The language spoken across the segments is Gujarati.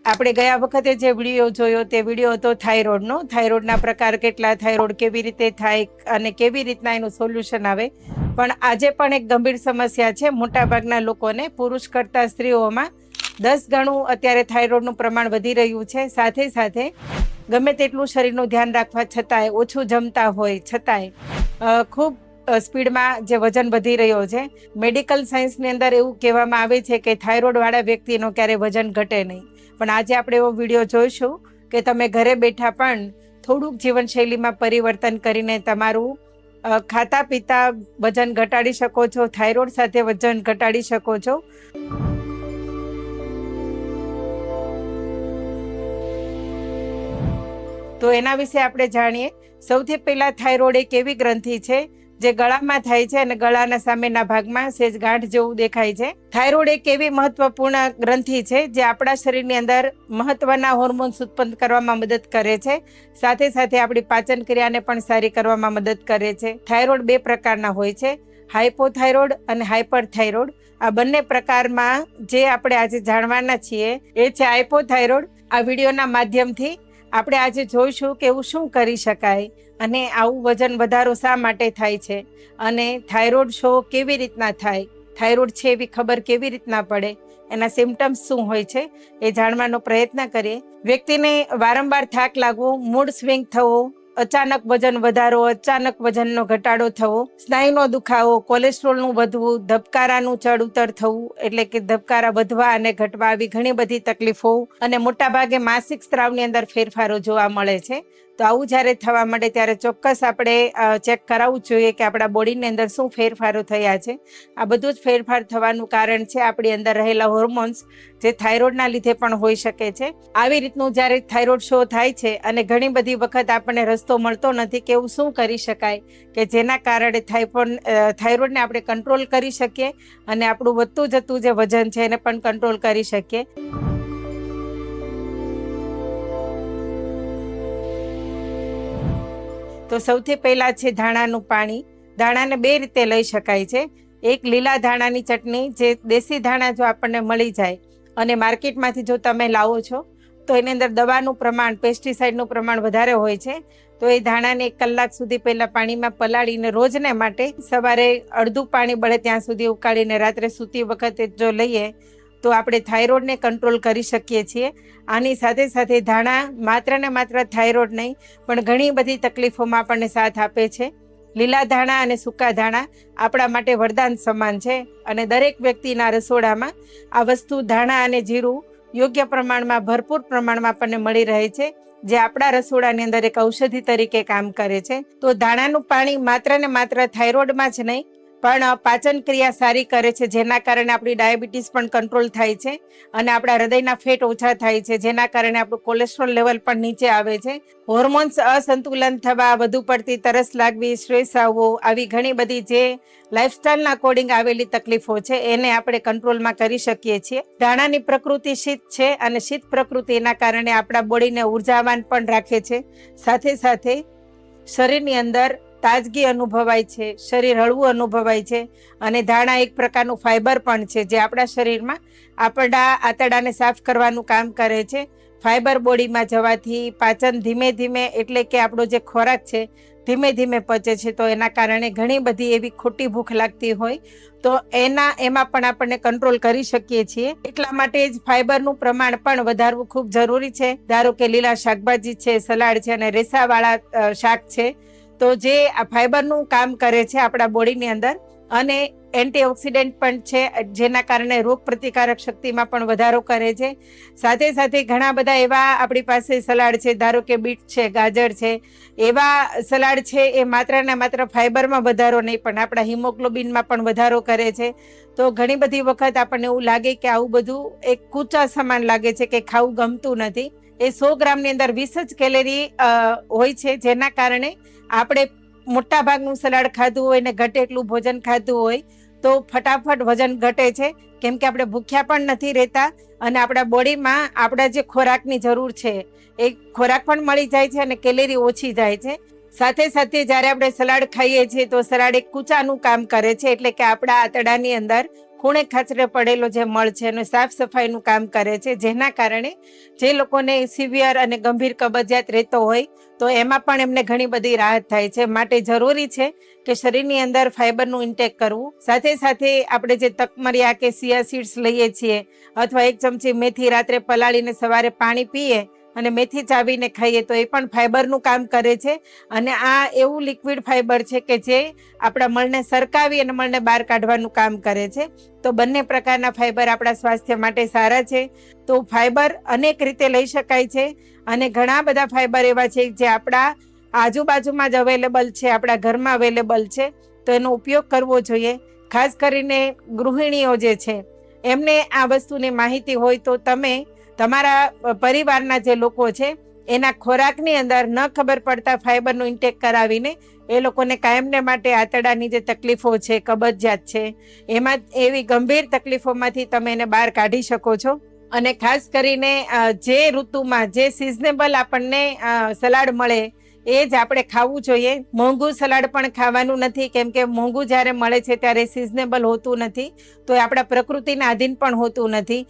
આપણે ગયા વખતે જે વિડીયો જોયો તે વિડીયો હતો થાઇરોઇડનો, થાઇરોઇડના પ્રકાર કેટલા, થાઇરોઇડ કેવી રીતે થાય અને કેવી રીતના એનું સોલ્યુશન આવે. પણ આજે પણ એક ગંભીર સમસ્યા છે. મોટાભાગના લોકોને, પુરુષ કરતાં સ્ત્રીઓમાં 10 ગણું અત્યારે થાઇરોઇડનું પ્રમાણ વધી રહ્યું છે. સાથે સાથે ગમે તેટલું શરીરનું ધ્યાન રાખવા છતાંય, ઓછું જમતા હોય છતાંય ખૂબ સ્પીડમાં જે વજન વધી રહ્યો છે. મેડિકલ સાયન્સની અંદર એવું કહેવામાં આવે છે કે થાઇરોઇડવાળા વ્યક્તિનો ક્યારેય વજન ઘટે નહીં. પણ આજે આપણે એવો વિડીયો જોઈશું કે તમે ઘરે બેઠા પણ થોડુંક જીવનશૈલીમાં પરિવર્તન કરીને તમારું ખાતા પીતા વજન ઘટાડી શકો છો, થાઇરોઇડ સાથે વજન ઘટાડી શકો છો. તો એના વિશે આપણે જાણીએ. સૌથી પહેલા થાઇરોઇડ એક એવી ગ્રંથિ છે જે ગળામાં થાય છે અને ગળાના સામેના ભાગમાં સેજ ગાંઠ જેવું દેખાય છે. થાઇરોઇડ એક એવી મહત્વપૂર્ણ ગ્રંથિ છે જે આપણા શરીરની અંદર મહત્વના હોર્મોન્સ ઉત્પન્ન કરવામાં મદદ કરે છે. સાથે સાથે આપણી પાચન ક્રિયાને પણ સારી કરવામાં મદદ કરે છે. થાઇરોઇડ 2 પ્રકારના હોય છે, હાઇપોથાઇરોઇડ અને હાઇપરથાઇરોઇડ. આ બંને પ્રકારમાં જે આપણે આજે જાણવાના છીએ એ છે હાઇપોથાઇરોઇડ. આ વિડીયોના માધ્યમથી આપણે આજે જોઈશું કે એવું શું કરી શકાય અને આવું વજન વધારો શા માટે થાય છે અને થાઇરોઇડ શો કેવી રીતના થાય, થાઇરોઇડ છે એવી ખબર કેવી રીતના પડે, એના સિમ્ટમ્સ શું હોય છે એ જાણવાનો પ્રયત્ન કરીએ. વ્યક્તિને વારંવાર થાક લાગવો, મૂડ સ્વિંગ થવો, અચાનક વજન વધારો, અચાનક વજનનો ઘટાડો થવો, સ્નાયુનો દુખાવો, કોલેસ્ટ્રોલનું વધવું, ધબકારાનું ચડ ઉતર થવું એટલે કે ધબકારા વધવા અને ઘટવા, આવી ઘણી બધી તકલીફો અને મોટાભાગે માસિક સ્ત્રાવની અંદર ફેરફારો જોવા મળે છે. તો આવું જ્યારે થવા મળે ત્યારે ચોક્કસ આપણે ચેક કરાવવું જોઈએ કે આપણા બોડીની અંદર શું ફેરફારો થયા છે. આ બધું જ ફેરફાર થવાનું કારણ છે આપણી અંદર રહેલા હોર્મોન્સ, જે થાઇરોઇડના લીધે પણ હોઈ શકે છે. આવી રીતનું જ્યારે થાઇરોઇડ શો થાય છે અને ઘણી બધી વખત આપણને રસ્તો મળતો નથી કે એવું શું કરી શકાય કે જેના કારણે થાઇરોઇડને આપણે કંટ્રોલ કરી શકીએ અને આપણું વધતું જતું જે વજન છે એને પણ કંટ્રોલ કરી શકીએ. તો સૌથી પહેલા છે ધાણાનું પાણી. ધાણાને 2 રીતે લઈ શકાય છે. એક લીલા ધાણાની ચટણી, જે દેશી ધાણા જો આપણને મળી જાય અને માર્કેટમાંથી જો તમે લાવો છો તો એની અંદર દવાનું પ્રમાણ, પેસ્ટિસાઇડનું પ્રમાણ વધારે હોય છે. તો એ ધાણાને 1 કલાક સુધી પહેલાં પાણીમાં પલાળીને રોજને માટે સવારે અડધું પાણી બળે ત્યાં સુધી ઉકાળીને રાત્રે સૂતી વખતે જો લઈએ તો આપણે થાઇરોઇડને કંટ્રોલ કરી શકીએ છીએ. આની સાથે સાથે ધાણા માત્ર ને માત્ર થાઇરોઇડ નહીં પણ ઘણી બધી તકલીફોમાં આપણને સાથ આપે છે. લીલા ધાણા અને સૂકા ધાણા આપણા માટે વરદાન સમાન છે અને દરેક વ્યક્તિના રસોડામાં આ વસ્તુ ધાણા અને જીરું યોગ્ય પ્રમાણમાં, ભરપૂર પ્રમાણમાં આપણને મળી રહે છે, જે આપણા રસોડાની અંદર એક ઔષધિ તરીકે કામ કરે છે. તો ધાણાનું પાણી માત્ર ને માત્ર થાઇરોઇડમાં જ નહીં પણ પાચન ક્રિયા સારી કરે છે, જેના કારણે આપણી ડાયાબિટીસ પણ કંટ્રોલ થાય છે અને આપણા હૃદયના ફેટ ઓછા થાય છે, જેના કારણે આપણું કોલેસ્ટ્રોલ લેવલ પણ નીચે આવે છે. હોર્મોન્સ અસંતુલન થવા, વધુ પડતી તરસ લાગવી, સ્ટ્રેસ આવવો, આવી ઘણી બધી જે લાઇફસ્ટાઇલના અકોર્ડિંગ આવેલી તકલીફો છે એને આપણે કંટ્રોલમાં કરી શકીએ છીએ. ધાણાની પ્રકૃતિ શીત છે અને શીત પ્રકૃતિ એના કારણે આપણા બોડીને ઉર્જાવાન પણ રાખે છે. સાથે સાથે શરીરની અંદર તાજગી અનુભવાય છે, શરીર હળવું અનુભવાય છે અને ધાણા એક પ્રકારનું ફાઇબર પણ છે જે આપણા શરીરમાં આપણા આંતરડાને સાફ કરવાનું કામ કરે છે. ફાઇબર બોડીમાં જવાથી પાચન ધીમે ધીમે, એટલે કે આપણો જે ખોરાક છે ધીમે ધીમે પચે છે. તો એના કારણે ઘણી બધી એવી ખોટી ભૂખ લાગતી હોય તો એમાં પણ આપણને કંટ્રોલ કરી શકીએ છીએ. એટલા માટે જ ફાઇબરનું પ્રમાણ પણ વધારવું ખૂબ જરૂરી છે. ધારો કે લીલા શાકભાજી છે, સલાડ છે અને રેસાવાળા શાક છે, તો જે આ ફાઇબરનું કામ કરે છે આપણા બોડીની અંદર અને એન્ટીઓક્સિડન્ટ પણ છે, જેના કારણે રોગ પ્રતિકારક શક્તિમાં પણ વધારો કરે છે. સાથે સાથે ઘણા બધા એવા આપણી પાસે સલાડ છે, ધારો કે બીટ છે, ગાજર છે, એવા સલાડ છે એ માત્ર ને માત્ર ફાઇબરમાં વધારો નહીં પણ આપણા હિમોગ્લોબિનમાં પણ વધારો કરે છે. તો ઘણી બધી વખત આપણને એવું લાગે કે આવું બધું એક કૂચા સમાન લાગે છે કે ખાવું ગમતું નથી. એ 100 ગ્રામની અંદર 20 જ કેલેરી હોય છે, જેના કારણે આપણે મોટા ભાગનું સલાડ ખાધું હોય ને ઘટે એટલું ભોજન ખાધું હોય તો ફટાફટ વજન ઘટે છે, કેમ કે આપણે ભૂખ્યા પણ નથી રહેતા અને આપણા બોડીમાં આપણા જે ખોરાકની જરૂર છે એ ખોરાક પણ મળી જાય છે અને કેલેરી ઓછી જાય છે. સાથે સાથે જ્યારે આપણે સલાડ ખાઈએ છીએ તો સલાડ એક કૂચાનું કામ કરે છે, એટલે કે આપણા આંતરડાની અંદર ખૂણે ખાચરે પડેલો જે મળ છે એનું સાફ સફાઈનું કામ કરે છે, જેના કારણે જે લોકોને સિવિયર અને ગંભીર કબજિયાત રહેતો હોય તો એમાં પણ એમને ઘણી બધી રાહત થાય છે. માટે જરૂરી છે કે શરીરની અંદર ફાઈબરનું ઇન્ટેક કરવું. સાથે સાથે આપણે જે તકમરિયા કે સિયા સીડ્સ લઈએ છીએ અથવા 1 ચમચી મેથી રાત્રે પલાળીને સવારે પાણી પીએ અને મેથી ચાવીને ખાઈએ તો એ પણ ફાઈબરનું કામ કરે છે. અને આ એવું લિક્વિડ ફાઈબર છે કે જે આપણા મળને સરકાવી અને મળને બહાર કાઢવાનું કામ કરે છે. તો બંને પ્રકારના ફાઈબર આપણા સ્વાસ્થ્ય માટે સારા છે. તો ફાઈબર અનેક રીતે લઈ શકાય છે અને ઘણા બધા ફાઈબર એવા છે જે આપણા આજુબાજુમાં જ અવેલેબલ છે, આપણા ઘરમાં અવેલેબલ છે. તો એનો ઉપયોગ કરવો જોઈએ. ખાસ કરીને ગૃહિણીઓ જે છે એમને આ વસ્તુની માહિતી હોય તો તમે તમારા પરિવારના જે લોકો છે એના ખોરાકની અંદર ન ખબર પડતા ફાઈબરનું ઇન્ટેક કરાવીને એ લોકોને કાયમને માટે આંતરડાની જે તકલીફો છે, કબજિયાત છે, એમાં એવી ગંભીર તકલીફોમાંથી તમે એને બહાર કાઢી શકો છો. અને ખાસ કરીને જે ઋતુમાં જે સિઝનેબલ આપણને સલાડ મળે એ જ આપણે ખાવું જોઈએ. મોંઘું સલાડ પણ ખાવાનું નથી, કેમ કે મોંઘું જ્યારે મળે છે ત્યારે સિઝનેબલ હોતું નથી, તો એ આપણા પ્રકૃતિના આધીન પણ હોતું નથી.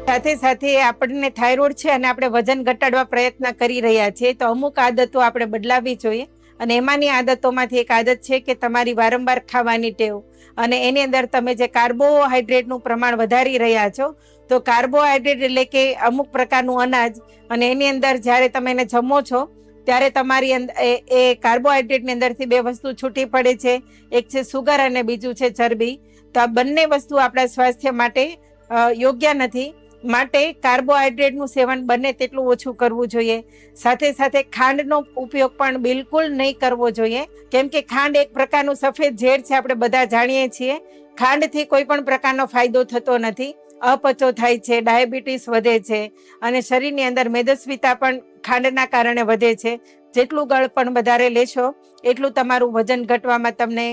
સાથે સાથે આપણને થાઇરોઇડ છે અને આપણે વજન ઘટાડવા પ્રયત્ન કરી રહ્યા છીએ, તો અમુક આદતો આપણે બદલાવવી જોઈએ. અને એમાંની આદતોમાંથી એક આદત છે કે તમારી વારંવાર ખાવાની ટેવ. અને એની અંદર તમે જે કાર્બોહાઈડ્રેટનું પ્રમાણ વધારી રહ્યા છો, તો કાર્બોહાઈડ્રેટ એટલે કે અમુક પ્રકારનું અનાજ, અને એની અંદર જ્યારે તમે એને જમો છો ત્યારે તમારી એ કાર્બોહાઈડ્રેટની અંદરથી 2 વસ્તુ છૂટી પડે છે. એક છે સુગર અને બીજું છે ચરબી. તો આ બંને વસ્તુ આપણા સ્વાસ્થ્ય માટે યોગ્ય નથી. માટે કાર્બોહાઈડ્રેટનું સેવન બને તેટલું ઓછું કરવું જોઈએ. સાથે સાથે ખાંડનો ઉપયોગ પણ બિલકુલ નહીં કરવો જોઈએ, કેમ કે ખાંડ એક પ્રકારનું સફેદ ઝેર છે, આપણે બધા જાણીએ છીએ. ખાંડથી કોઈ પણ પ્રકારનો ફાયદો થતો નથી. અપચો થાય છે, ડાયાબિટીસ વધે છે અને શરીરની અંદર મેદસ્વીતા પણ ખાંડના કારણે વધે છે. જેટલું ગળ પણ વધારે લેશો એટલું તમારું વજન ઘટવામાં તમને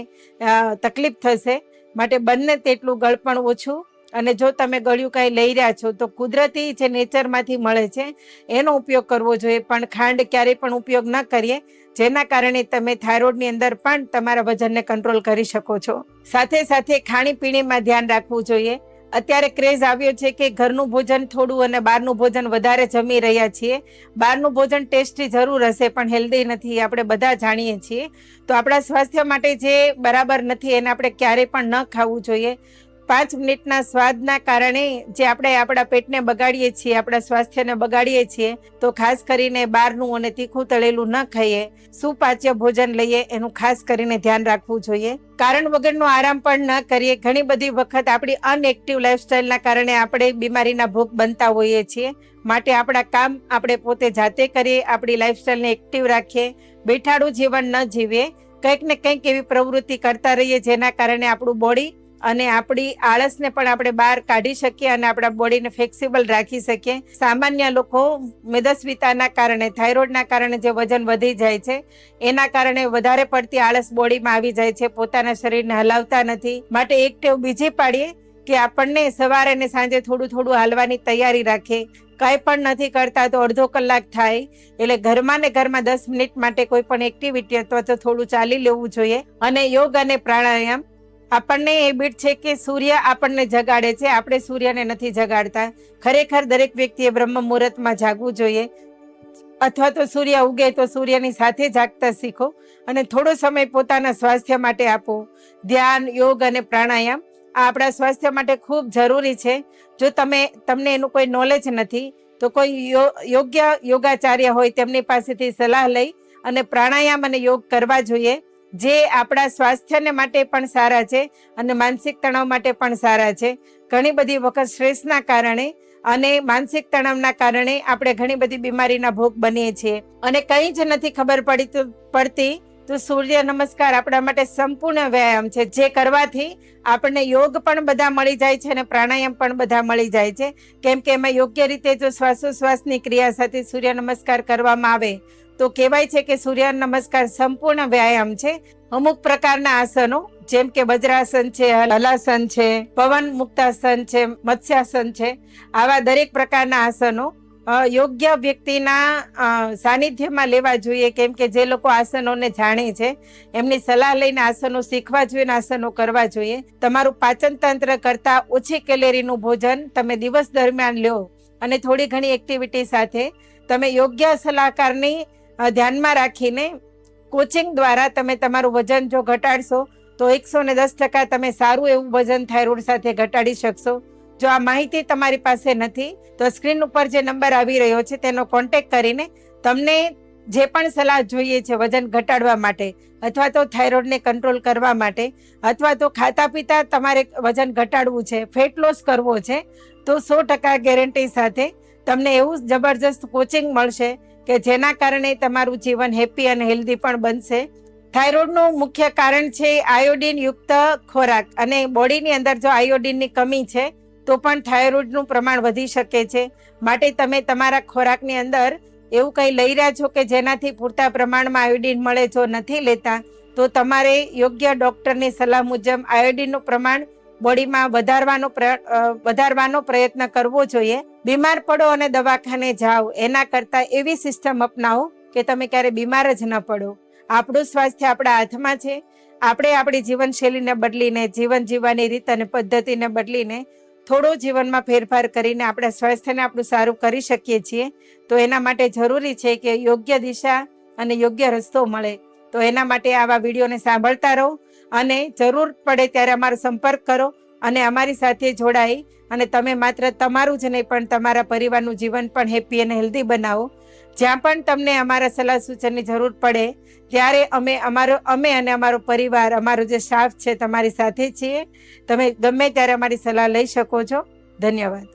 તકલીફ થશે. માટે બંને તેટલું ગળ પણ ઓછું. અને જો તમે ગળ્યું કાંઈ લઈ રહ્યા છો તો કુદરતી જે નેચરમાંથી મળે છે એનો ઉપયોગ કરવો જોઈએ, પણ ખાંડ ક્યારેય પણ ઉપયોગ ન કરીએ, જેના કારણે તમે થાઇરોઇડની અંદર પણ તમારા વજનને કંટ્રોલ કરી શકો છો. સાથે સાથે ખાણીપીણીમાં ધ્યાન રાખવું જોઈએ. અત્યારે ક્રેઝ આવ્યો છે કે ઘરનું ભોજન થોડું અને બહારનું ભોજન વધારે જમી રહ્યા છીએ. બહારનું ભોજન ટેસ્ટી જરૂર હશે પણ હેલ્ધી નથી, આપણે બધા જાણીએ છીએ. તો આપણા સ્વાસ્થ્ય માટે જે બરાબર નથી એને આપણે ક્યારેય પણ ન ખાવું જોઈએ. 5 મિનિટના સ્વાદના કારણે જે આપણે આપણા પેટને બગાડીએ છીએ, આપણા સ્વાસ્થ્યને બગાડીએ છીએ, તો ખાસ કરીને બહારનું અને તીખું તળેલું ન ખાઈએ, સુપાચ્ય ભોજન લઈએ, એનું ખાસ કરીને ધ્યાન રાખવું જોઈએ. કારણ વગરનો આરામ પણ ન કરીએ. ઘણી બધી વખત આપણી અનએક્ટિવ લાઈફસ્ટાઈલના કારણે આપણે બીમારીના ભોગ બનતા હોઈએ છીએ. માટે આપણા કામ આપણે પોતે જાતે કરીએ, આપણી લાઈફસ્ટાઈલને એક્ટિવ રાખીએ, બેઠાડું જીવન ન જીવીએ, કંઈક ને કંઈક એવી પ્રવૃત્તિ કરતા રહીએ જેના કારણે આપણું બોડી અને આપણી આળસને પણ આપણે બહાર કાઢી શકીએ અને આપણા બોડીને ફ્લેક્સિબલ રાખી શકીએ. સામાન્ય લોકો મેદસ્વીતાના કારણે, થાઇરોઇડના કારણે જે વજન વધી જાય છે એના કારણે વધારે પડતી આળસ બોડીમાં આવી જાય છે, પોતાના શરીરને હલાવતા નથી. માટે એક ટેવ બીજી પાડીએ કે આપણને સવારે અને સાંજે થોડું થોડું હાલવાની તૈયારી રાખીએ. કંઈ પણ નથી કરતા તો અડધો કલાક થાય એટલે ઘરમાં ને ઘરમાં 10 મિનિટ માટે કોઈ પણ એક્ટિવિટી અથવા તો થોડું ચાલી લેવું જોઈએ. અને યોગ અને પ્રાણાયામ. આપણને હેબિટ છે કે સૂર્ય આપણને જગાડે છે, આપણે સૂર્યને નથી જગાડતા. ખરેખર દરેક વ્યક્તિએ બ્રહ્મ મુહૂર્તમાં જાગવું જોઈએ, અથવા તો સૂર્ય ઉગે તો સૂર્યની સાથે જાગતા શીખો અને થોડો સમય પોતાના સ્વાસ્થ્ય માટે આપો. ધ્યાન, યોગ અને પ્રાણાયામ આ આપણા સ્વાસ્થ્ય માટે ખૂબ જરૂરી છે. જો તમને એનું કોઈ નોલેજ નથી તો કોઈ યોગ્ય યોગાચાર્ય હોય તેમની પાસેથી સલાહ લઈ અને પ્રાણાયામ અને યોગ કરવા જોઈએ, જે આપણા સ્વાસ્થ્યને માટે પણ સારા છે અને માનસિક તણાવ માટે પણ સારા છે. ઘણી બધી વખત સ્ટ્રેસના કારણે અને માનસિક તણાવના કારણે આપણે ઘણી બધી બીમારીના ભોગ બનીએ છીએ અને કંઈ જ નથી ખબર પડતી. તો સૂર્ય નમસ્કાર આપણા માટે સંપૂર્ણ વ્યાયામ છે, જે કરવાથી આપણને યોગ પણ બધા મળી જાય છે અને પ્રાણાયામ પણ બધા મળી જાય છે. કેમ કે એમાં યોગ્ય રીતે જો શ્વાસોશ્વાસની ક્રિયા સાથે સૂર્ય નમસ્કાર કરવામાં આવે તો કહેવાય છે કે સૂર્ય નમસ્કાર સંપૂર્ણ વ્યાયામ છે. અમુક પ્રકારના આસનો જેમ કે વજ્રાસન છે, હલાસન છે, પવન મુક્તાસન છે, મત્સ્યાસન છે, આવા દરેક પ્રકારના આસનો યોગ્ય વ્યક્તિના સાનિધ્યમાં લેવા જોઈએ, કેમ કે જે લોકો આસનોને જાણે છે એમની સલાહ લઈને આસનો શીખવા જોઈએ અને આસનો કરવા જોઈએ. તમારું પાચન તંત્ર કરતાં ઓછી કેલેરીનું ભોજન તમે દિવસ દરમિયાન લો અને થોડી ઘણી એક્ટિવિટી સાથે તમે યોગ્ય સલાહકારની ધ્યાનમાં રાખીને કોચિંગ દ્વારા તમે તમારું વજન જો ઘટાડશો તો 110% તમે સારું એવું વજન થાઇરોઇડ સાથે ઘટાડી શકશો. જો આ માહિતી તમારી પાસે નથી તો સ્ક્રીન ઉપર જે નંબર આવી રહ્યો છે તેનો કોન્ટેક્ટ કરીને તમને જે પણ સલાહ જોઈએ છે વજન ઘટાડવા માટે અથવા તો થાઇરોઇડને કંટ્રોલ કરવા માટે અથવા તો ખાતા પીતા તમારે વજન ઘટાડવું છે, ફેટ લોસ કરવો છે, તો 100% ગેરંટી સાથે તમને એવું જબરજસ્ત કોચિંગ મળશે કે જેના કારણે તમારું જીવન હેપી અને હેલ્ધી પણ બનશે. થાઇરોઇડનું મુખ્ય કારણ છે આયોડિન યુક્ત ખોરાક, અને બોડીની અંદર જો આયોડિનની કમી છે તો પણ થાઇરોઇડનું પ્રમાણ વધી શકે છે. માટે તમે તમારા ખોરાકની અંદર એવું કંઈ લઈ રહ્યા છો કે જેનાથી પૂરતા પ્રમાણમાં આયોડિન મળે, જો નથી લેતા તો તમારે યોગ્ય ડૉક્ટરની સલાહ મુજબ આયોડિનનું પ્રમાણ બોડીમાં વધારવાનો પ્રયત્ન કરવો જોઈએ. બીમાર પડો અને દવાખાને જાઓ એના કરતાં એવી સિસ્ટમ અપનાવો કે તમે ક્યારે બીમાર જ ન પડો. આપણું સ્વાસ્થ્ય આપણા હાથમાં છે. આપણે આપણી જીવનશૈલીને બદલીને, જીવન જીવવાની રીત અને પદ્ધતિને બદલીને થોડો જીવનમાં ફેરફાર કરીને આપણા સ્વાસ્થ્યને આપણું સારું કરી શકીએ છીએ. તો એના માટે જરૂરી છે કે યોગ્ય દિશા અને યોગ્ય રસ્તો મળે. તો એના માટે આવા વિડીયોને સાંભળતા રહો અને જરૂર પડે ત્યારે અમારો સંપર્ક કરો અને અમારી સાથે જોડાઈ અને તમે માત્ર તમારું જ નહીં પણ તમારા પરિવારનું જીવન પણ હેપી અને હેલ્ધી બનાવો. જ્યાં પણ તમને અમારા સલાહ સૂચનની જરૂર પડે ત્યારે અમે અને અમારો પરિવાર, અમારો જે સ્ટાફ છે તમારી સાથે છીએ. તમે ગમે ત્યારે અમારી સલાહ લઈ શકો છો. ધન્યવાદ.